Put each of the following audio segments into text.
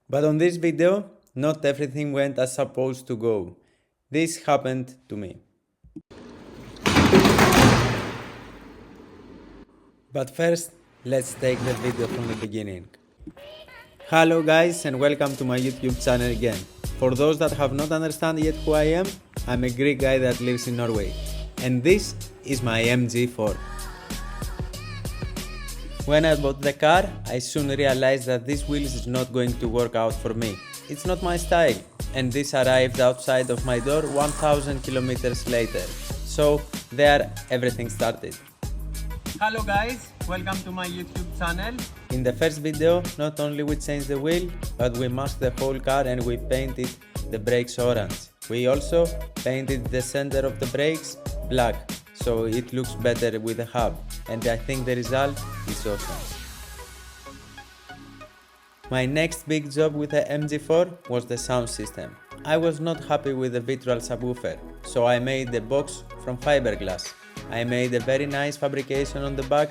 But on this video, not everything went as supposed to go. This happened to me. But first, let's take the video from the beginning. Hello guys and welcome to my YouTube channel again. For those that have not understand yet who I am, I'm a Greek guy that lives in Norway. And this is my MG4. When I bought the car, I soon realized that these wheels is not going to work out for me. It's not my style. And this arrived outside of my door 1000 kilometers later. So there everything started. Hello guys, welcome to my YouTube channel. In the first video, not only we changed the wheel, but we masked the whole car and we painted the brakes orange. We also painted the center of the brakes black, so it looks better with the hub, and I think the result is awesome. My next big job with the MG4 was the sound system. I was not happy with the virtual subwoofer, so I made the box from fiberglass. I made a very nice fabrication on the back,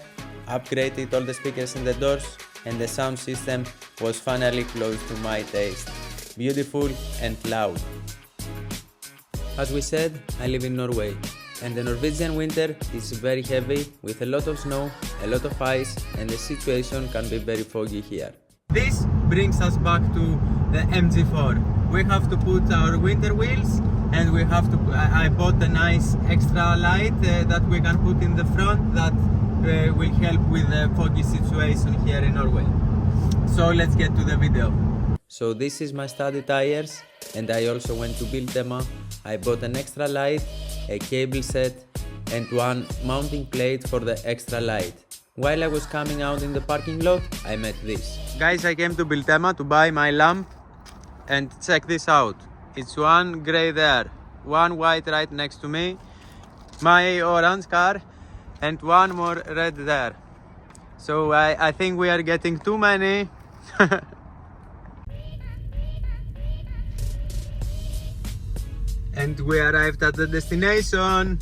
upgraded all the speakers in the doors, and the sound system was finally close to my taste. Beautiful and loud. As we said, I live in Norway, and the Norwegian winter is very heavy with a lot of snow, a lot of ice, and the situation can be very foggy here. This brings us back to the MG4. We have to put our winter wheels, and we have to. I bought a nice extra light that we can put in the front that will help with the foggy situation here in Norway. So let's get to the video. So this is my study tires, and I also went to Biltema. I bought an extra light, a cable set, and one mounting plate for the extra light. While I was coming out in the parking lot, I met this. Guys, I came to Biltema to buy my lamp, and check this out. It's one grey there, one white right next to me, my orange car, and one more red there. So I think we are getting too many. And we arrived at the destination.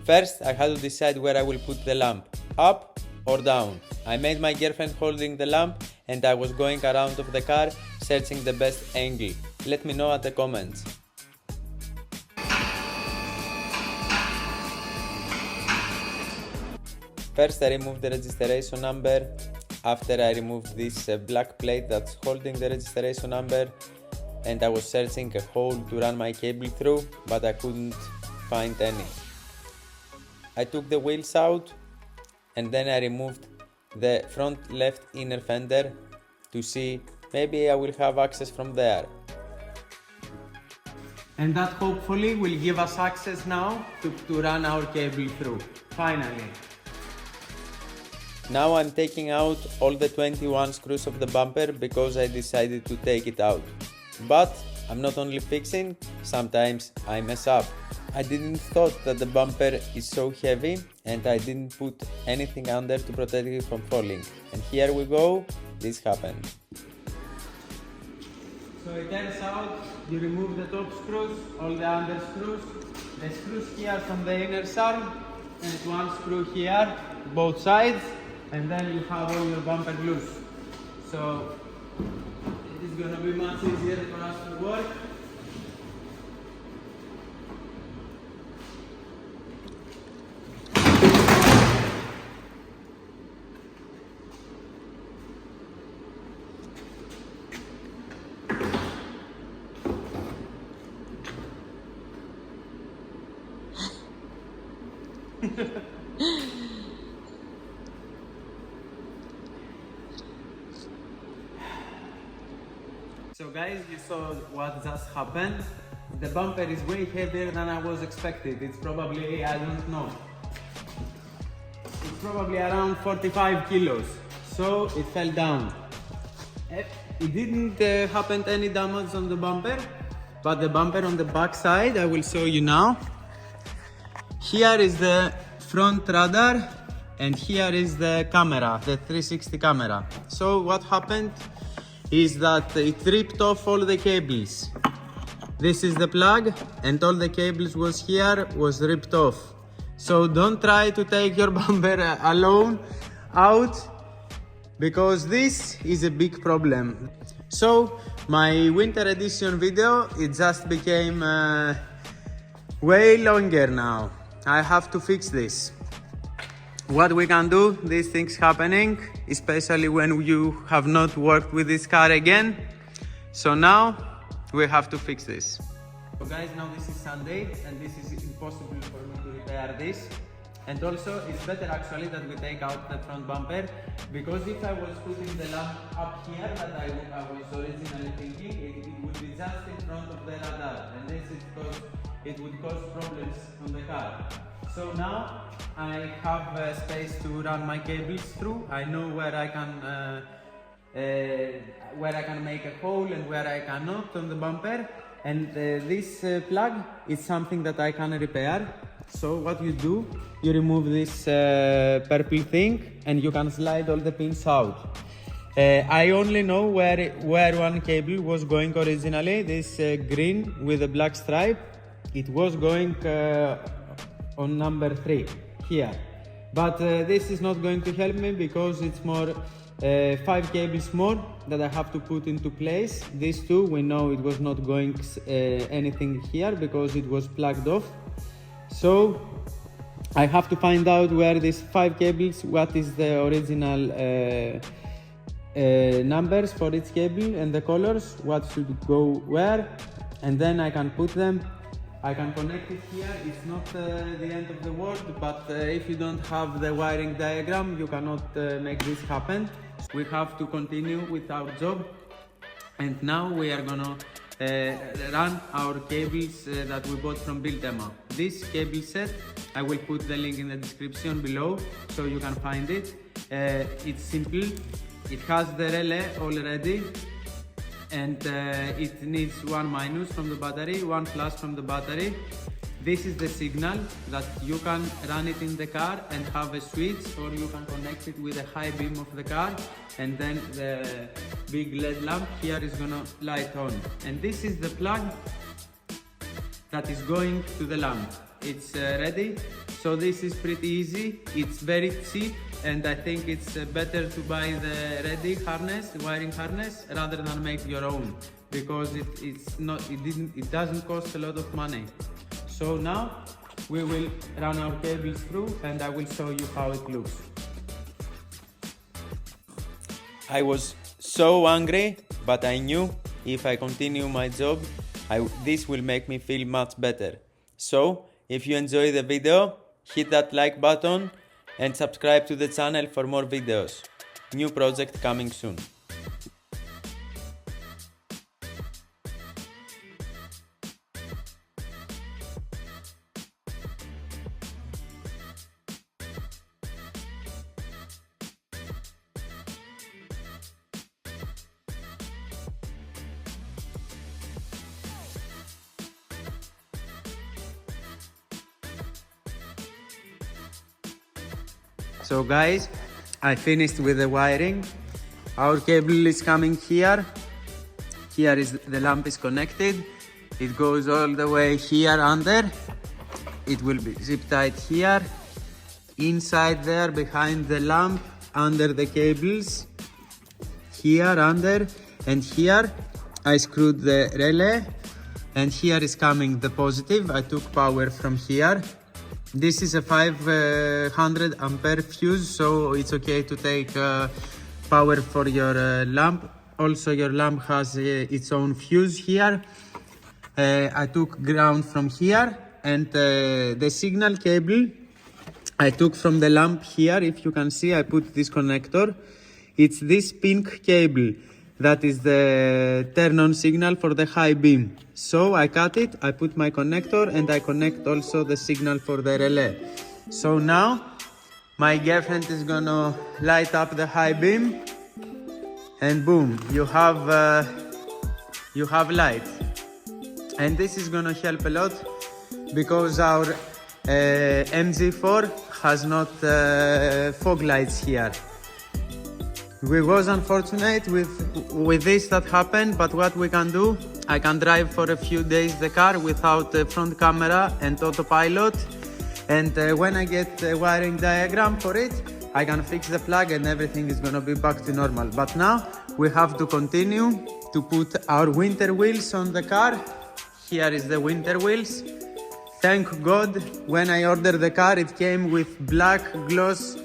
First, I had to decide where I will put the lamp, up or down. I made my girlfriend holding the lamp and I was going around of the car searching the best angle. Let me know at the comments. First, I removed the registration number. After, I removed this black plate that's holding the registration number, and I was searching a hole to run my cable through, but I couldn't find any. I took the wheels out, and then I removed the front left inner fender to see maybe I will have access from there. And that hopefully will give us access now to run our cable through, finally. Now I'm taking out all the 21 screws of the bumper because I decided to take it out. But I'm not only fixing, sometimes I mess up. I didn't thought that the bumper is so heavy and I didn't put anything under to protect it from falling. And here we go, this happened. So it turns out you remove the top screws, all the under screws, the screws here from the inner side, and one screw here, both sides. And then you have all your bumper loose. So it is going to be much easier for us to work. So guys, you saw what just happened. The bumper is way heavier than I was expected. It's probably, I don't know, it's probably around 45 kilos. So it fell down. It didn't happen any damage on the bumper, but the bumper on the back side, I will show you now. Here is the front radar and here is the camera, the 360 camera. So what happened is that it ripped off all the cables. This is the plug and all the cables was here, was ripped off. So don't try to take your bumper alone out, because this is a big problem. So my winter edition video, it just became way longer now. I have to fix this. What we can do, these things happening, especially when you have not worked with this car again. So now we have to fix this. So guys, now this is Sunday and this is impossible for me to repair this. And also it's better actually that we take out the front bumper, because if I was putting the lamp up here that I was originally thinking, it would be just in front of the radar, and this is because it would cause problems on the car. So now I have space to run my cables through. I know where I can make a hole and where I cannot on the bumper. And this plug is something that I can repair. So what you do, you remove this purple thing and you can slide all the pins out. I only know where one cable was going originally. This green with a black stripe, it was going on number 3 here, but this is not going to help me because it's more 5 cables more that I have to put into place. These two, we know it was not going anything here because it was plugged off. So I have to find out where these 5 cables, what is the original numbers for each cable and the colors, what should go where, and then I can put them. I can connect it here. It's not the end of the world, but if you don't have the wiring diagram, you cannot make this happen. We have to continue with our job, and now we are gonna run our cables that we bought from Build-A-Ma. This cable set, I will put the link in the description below so you can find it. It's simple. It has the relay already, and it needs 1 minus from the battery, 1 plus from the battery. This is the signal that you can run it in the car and have a switch, or you can connect it with a high beam of the car, and then the big LED lamp here is gonna light on. And this is the plug that is going to the lamp. It's ready, so this is pretty easy. It's very cheap, and I think it's better to buy the ready harness, the wiring harness, rather than make your own, because it doesn't cost a lot of money. So now we will run our cables through and I will show you how it looks. I was so angry, but I knew if I continue my job, this will make me feel much better. So if you enjoy the video, hit that like button and subscribe to the channel for more videos. New project coming soon. So guys, I finished with the wiring. Our cable is coming here. Here is the lamp is connected. It goes all the way here under. It will be zip tied here. Inside there, behind the lamp, under the cables. Here under, and here I screwed the relay. And here is coming the positive. I took power from here. This is a 500 ampere fuse, so it's okay to take power for your lamp. Also, your lamp has its own fuse here. I took ground from here, and the signal cable I took from the lamp here. If you can see, I put this connector. It's this pink cable that is the turn on signal for the high beam. So I cut it, I put my connector, and I connect also the signal for the relay. So now my girlfriend is gonna light up the high beam, and boom, you have light. And this is gonna help a lot because our MG4 has not fog lights here. We was unfortunate with this that happened, but what we can do, I can drive for a few days the car without the front camera and autopilot, And when I get the wiring diagram for it, I can fix the plug and everything is gonna be back to normal. But now we have to continue to put our winter wheels on the car. Here is the winter wheels. Thank God, when I ordered the car, it came with black gloss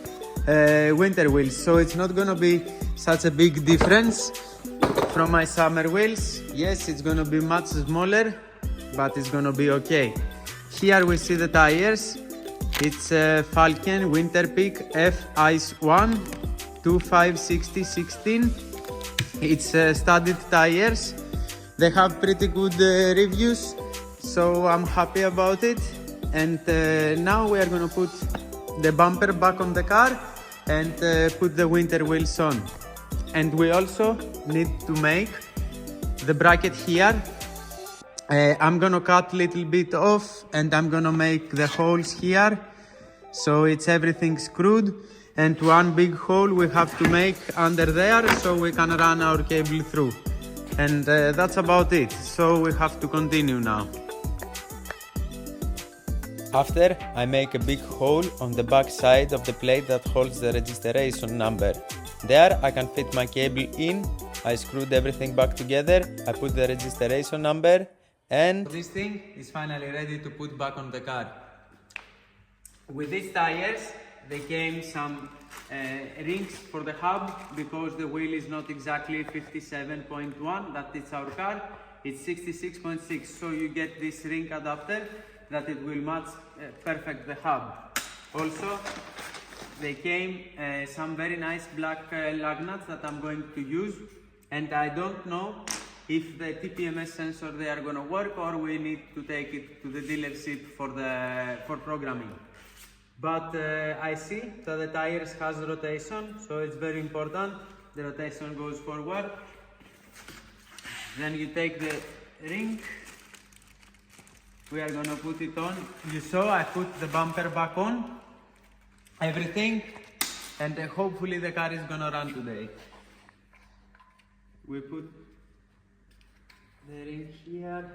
winter wheels, so it's not gonna be such a big difference from my summer wheels. Yes, it's gonna be much smaller, but it's gonna be okay. Here we see the tires. It's Falcon Winter Peak F Ice 1 2560/16. It's studded tires. They have pretty good reviews, so I'm happy about it. And now we are gonna put the bumper back on the car and put the winter wheels on. And we also need to make the bracket here. I'm gonna cut a little bit off and I'm gonna make the holes here, so it's everything screwed, and one big hole we have to make under there so we can run our cable through. And that's about it, so we have to continue now. After, I make a big hole on the back side of the plate that holds the registration number. There I can fit my cable in. I screwed everything back together. I put the registration number, and this thing is finally ready to put back on the car. With these tires, they came some rings for the hub, because the wheel is not exactly 57.1, that is our car, it's 66.6, so you get this ring adapter that it will match perfect the hub. Also, they came some very nice black lug nuts that I'm going to use, and I don't know if the TPMS sensor they are going to work, or we need to take it to the dealership for programming. But I see that the tires has rotation, so it's very important. The rotation goes forward. Then you take the ring. We are gonna put it on. You saw I put the bumper back on, everything, and hopefully the car is gonna run today. We put the ring here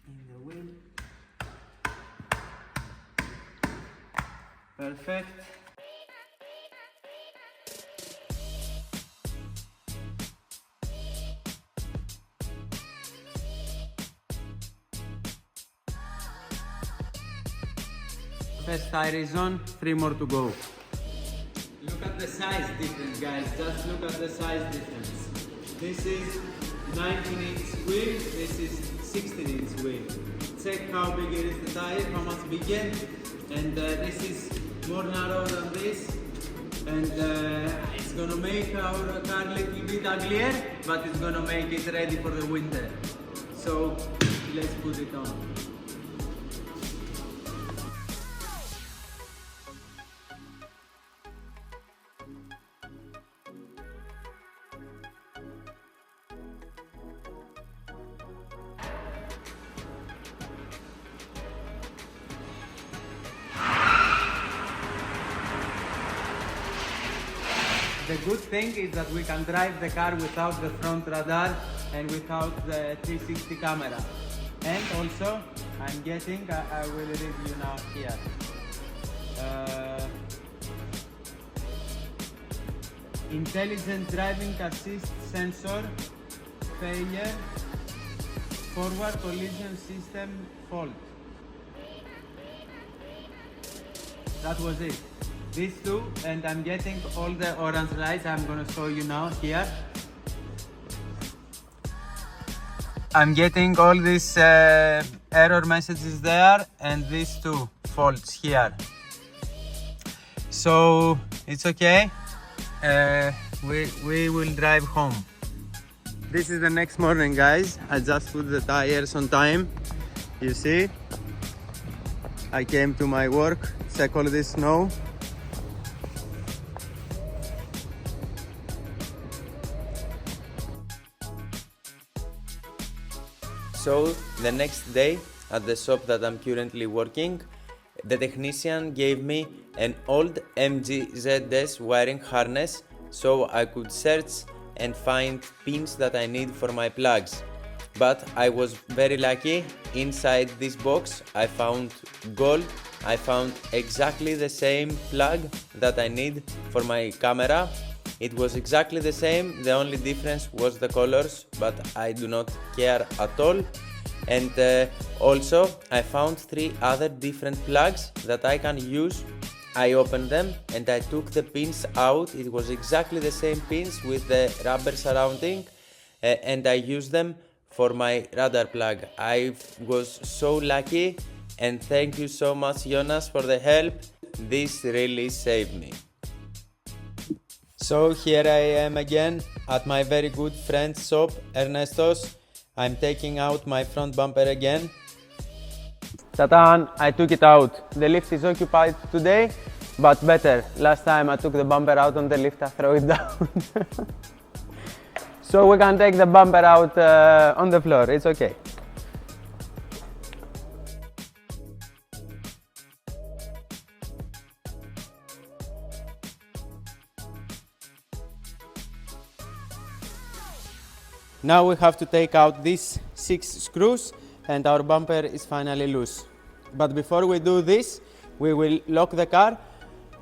in the wheel. Perfect. First tire is on, 3 more to go. Look at the size difference, guys. Just look at the size difference. This is 19-inch wheel, this is 16-inch wheel. Check how big is the tire, how much bigger. And this is more narrow than this. And it's gonna make our car a little bit uglier, but it's gonna make it ready for the winter. So let's put it on. The good thing is that we can drive the car without the front radar and without the 360 camera. And also, I'm getting, I will read you now here. Intelligent driving assist sensor failure, forward collision system fault. That was it. These two, and I'm getting all the orange lights. I'm gonna show you now here. I'm getting all these error messages there, and these two faults here. So it's okay. We will drive home. This is the next morning, guys. I just put the tires on time. You see, I came to my work, check all this snow. So the next day at the shop that I'm currently working, the technician gave me an old MG4 wiring harness so I could search and find pins that I need for my plugs. but I was very lucky. Inside this box I found gold. I found exactly the same plug that I need for my camera. It was exactly the same, the only difference was the colors, but I do not care at all. And also I found 3 other different plugs that I can use. I opened them and I took the pins out. It was exactly the same pins with the rubber surrounding, and I used them for my radar plug. I was so lucky, and thank you so much, Jonas, for the help. This really saved me. So here I am again at my very good friend's shop, Ernesto's. I'm taking out my front bumper again. Satan, I took it out. The lift is occupied today, but better. Last time I took the bumper out on the lift, I throw it down. So we can take the bumper out on the floor, it's okay. Now we have to take out these 6 screws and our bumper is finally loose. But before we do this, we will lock the car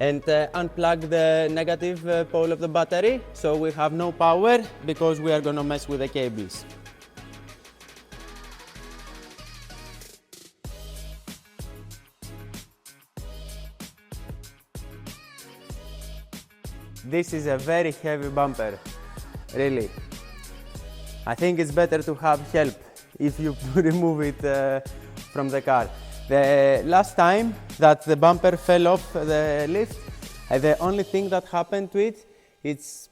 and unplug the negative pole of the battery, so we have no power because we are going to mess with the cables. This is a very heavy bumper, really. I think it's better to have help if you remove it from the car. The last time that the bumper fell off the lift, the only thing that happened to it is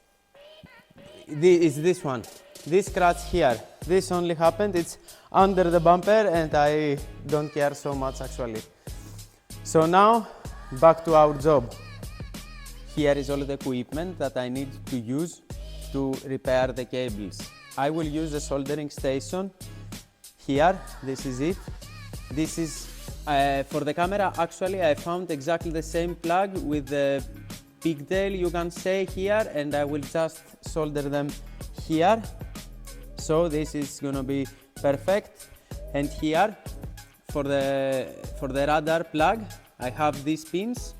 this one. This scratch here. This only happened, it's under the bumper and I don't care so much actually. So now, back to our job. Here is all the equipment that I need to use to repair the cables. I will use a soldering station here. This is it. This is for the camera. Actually, I found exactly the same plug with the pigtail, you can say, here, and I will just solder them here. So this is gonna be perfect. And here for the radar plug, I have these pins.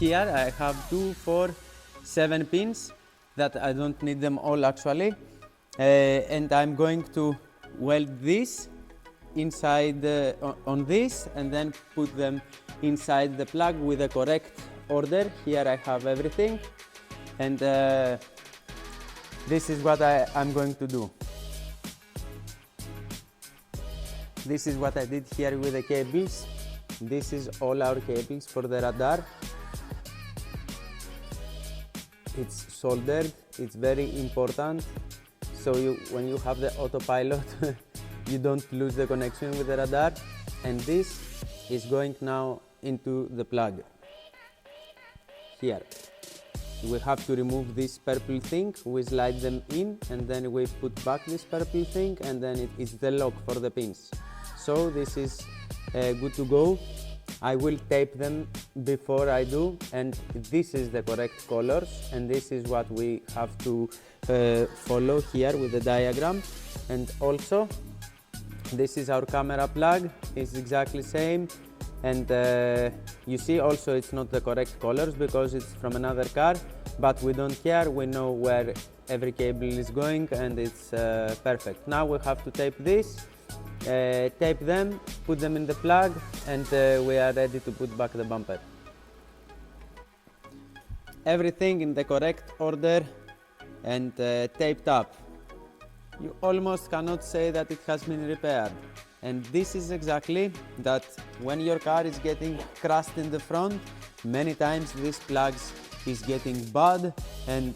Here I have 2, 4, 7 pins that I don't need them all actually. And I'm going to weld this inside on this and then put them inside the plug with the correct order. Here I have everything, and this is what I'm going to do. This is what I did here with the cables. This is all our cables for the radar. It's soldered, it's very important. So when you have the autopilot, you don't lose the connection with the radar. And this is going now into the plug. Here. We have to remove this purple thing, we slide them in and then we put back this purple thing and then it is the lock for the pins. So this is good to go. I will tape them before I do, and this is the correct colors and this is what we have to follow here with the diagram. And also this is our camera plug, it's exactly same, and you see also it's not the correct colors because it's from another car, but we don't care, we know where every cable is going and it's perfect. Now we have to tape this. Tape them, put them in the plug, and we are ready to put back the bumper. Everything in the correct order and taped up. You almost cannot say that it has been repaired. And this is exactly that when your car is getting crushed in the front, many times these plugs is getting bad and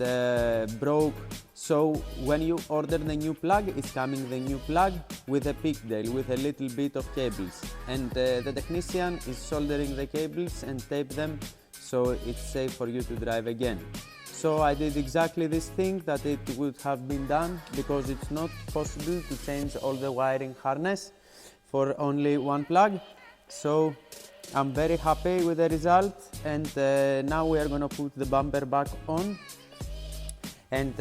broke. So when you order the new plug, it's coming the new plug with a pigtail, with a little bit of cables. And the technician is soldering the cables and tape them so it's safe for you to drive again. So I did exactly this thing that it would have been done because it's not possible to change all the wiring harness for only one plug. So I'm very happy with the result, and now we are going to put the bumper back on. And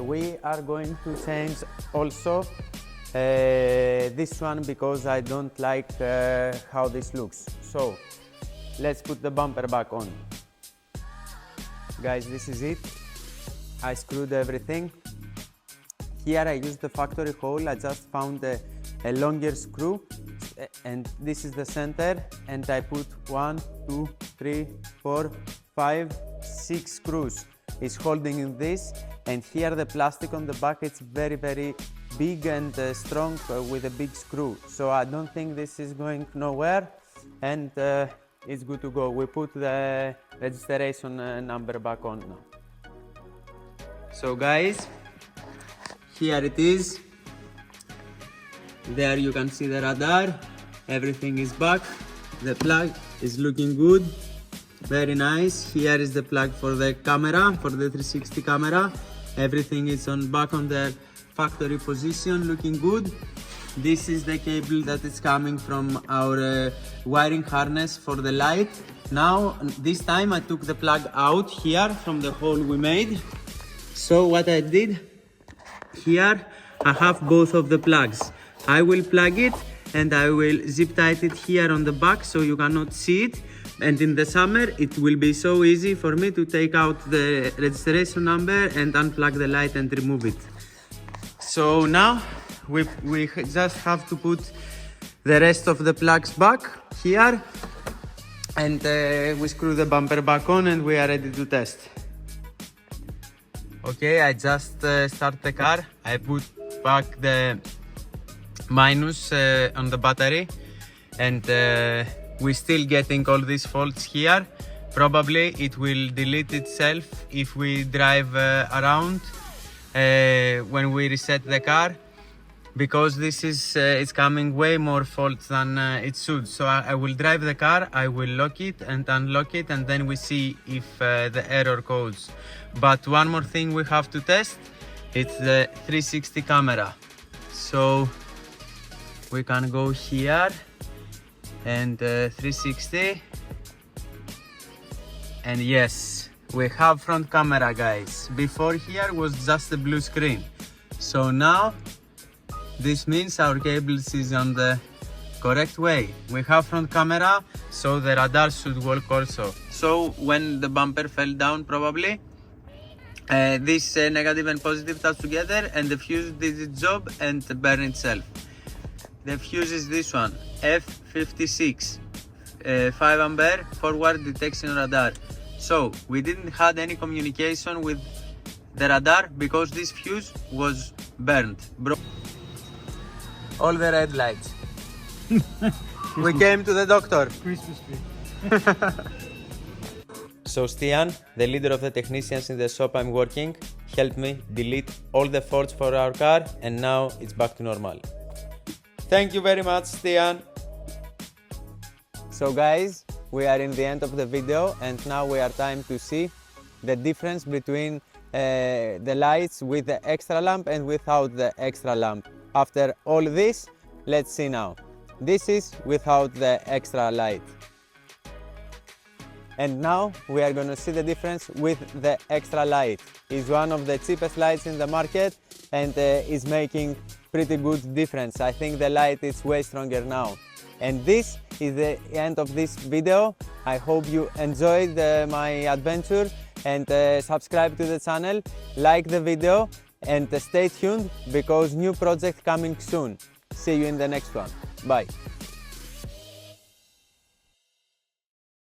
we are going to change also this one because I don't like how this looks. So let's put the bumper back on. Guys, this is it. I screwed everything. Here I used the factory hole. I just found a longer screw, and this is the center, and I put 1, 2, 3, 4, 5, 6 screws. It's holding in this, and here the plastic on the back, it's very big and strong with a big screw. So I don't think this is going nowhere, and it's good to go. We put the registration number back on now. So guys, here it is. There you can see the radar. Everything is back. The plug is looking good. Very nice. Here is the plug for the camera, for the 360 camera. Everything is back on the factory position, looking good. This is the cable that is coming from our wiring harness for the light. Now, this time I took the plug out here from the hole we made. So what I did, here I have both of the plugs. I will plug it and I will zip tie it here on the back so you cannot see it. And in the summer it will be so easy for me to take out the registration number and unplug the light and remove it. So now we just have to put the rest of the plugs back here, and we screw the bumper back on and we are ready to test. Okay, I just start the car. I put back the minus on the battery, and we're still getting all these faults here. Probably it will delete itself if we drive around when we reset the car, because this is it's coming way more faults than it should. So I will drive the car, I will lock it and unlock it, and then we see if the error codes. But one more thing we have to test, it's the 360 camera. So we can go here and 360, and yes, we have front camera, guys. Before here was just a blue screen. So now this means our cables is on the correct way. We have front camera, so the radar should work also. So when the bumper fell down, probably this negative and positive touch together, and the fuse did its job and burned itself. The fuse is this one, F56, 5 ampere forward detection radar. So we didn't had any communication with the radar because this fuse was burned. All the red lights. We came to the doctor. Christmas tree. So Stian, the leader of the technicians in the shop I'm working, helped me delete all the faults for our car, and now it's back to normal. Thank you very much, Stian. So guys, we are in the end of the video, and now we are time to see the difference between the lights with the extra lamp and without the extra lamp. After all this, let's see now. This is without the extra light. And now we are going to see the difference with the extra light. It's one of the cheapest lights in the market, and is making pretty good difference. I think the light is way stronger now. And this is the end of this video. I hope you enjoyed my adventure, and subscribe to the channel, like the video, and stay tuned because new project coming soon. See you in the next one. Bye.